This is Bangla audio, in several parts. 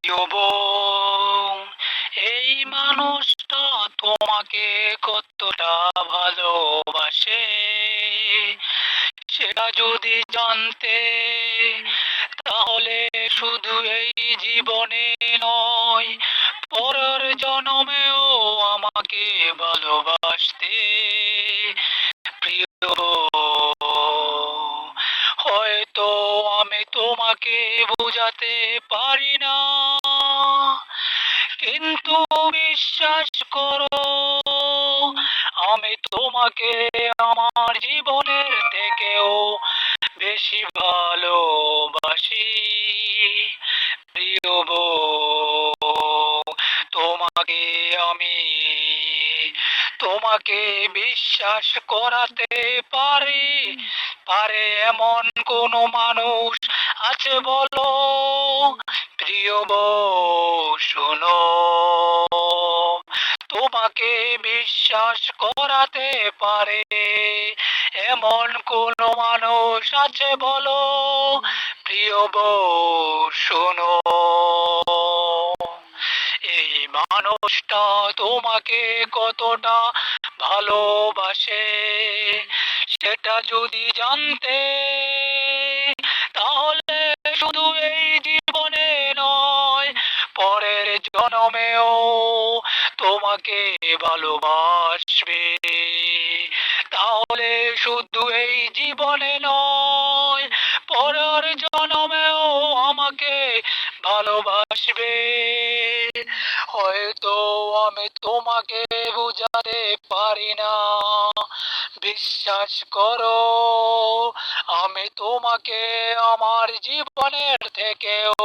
প্রিয় বোন, এই মানুষটা তোমাকে কতটা ভালোবাসে সেটা যদি জানতে, তাহলে শুধু এই জীবনে নয়, পরের জন্মেও আমাকে ভালোবাসতে। প্রিয় বোন, হয়তো আমি তোমাকে বোঝাতে পারি না, কিন্তু বিশ্বাস করো, আমি তোমাকে আমার জীবনের থেকেও বেশি ভালোবাসি। প্রিয় বউ, তোমাকে আমি তোমাকে বিশ্বাস করাতে পারি পারে এমন কোন মানুষ আছে বলো? প্রিয় বউ শোনো, তোমাকে বিশ্বাস করাতে পারে এমন কোন মানুষ আছে বলো? প্রিয় বউ শোনো, এই মানুষটা তোমাকে কতটা ভালোবাসে সেটা যদি জানতে, তাহলে শুধু এই জীবনে নয়, পরের জন্মেও তোমাকে ভালোবাসবে। তাহলে শুধু এই জীবনে নয়, পরের জন্মেও আমাকে ভালোবাসবে। হয়তো আমি তোমাকে বুঝাতে পারি না, বিশ্বাস করো, আমি তোমাকে আমার জীবনের থেকেও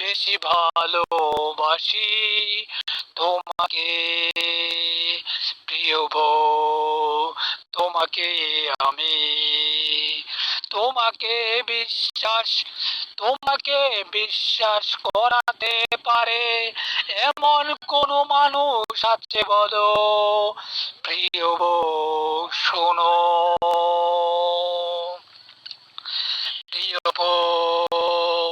বেশি ভালোবাসি। তোমাকে প্রিয় বউ, তোমাকে আমি তোমাকে বিশ্বাস তোমাকে বিশ্বাস করাতে পারে এমন কোন মানুষ আছে বলো? প্রিয় বউ শোনো, প্রিয় বউ,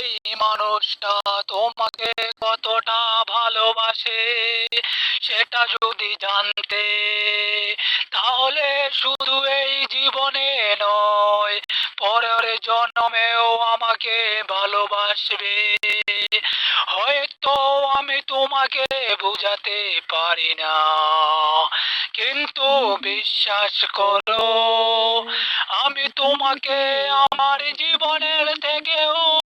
এই মানুষটা তোমাকে কতটা ভালোবাসে সেটা যদি জানতে, তাহলে শুধু এই জীবনে নয়, পরের জন্মেও আমাকে ভালোবাসবে। হয়তো আমি তোমাকে বুঝাতে পারি না, কিন্তু বিশ্বাস করো, আমি তোমাকে আমার জীবনের থেকেও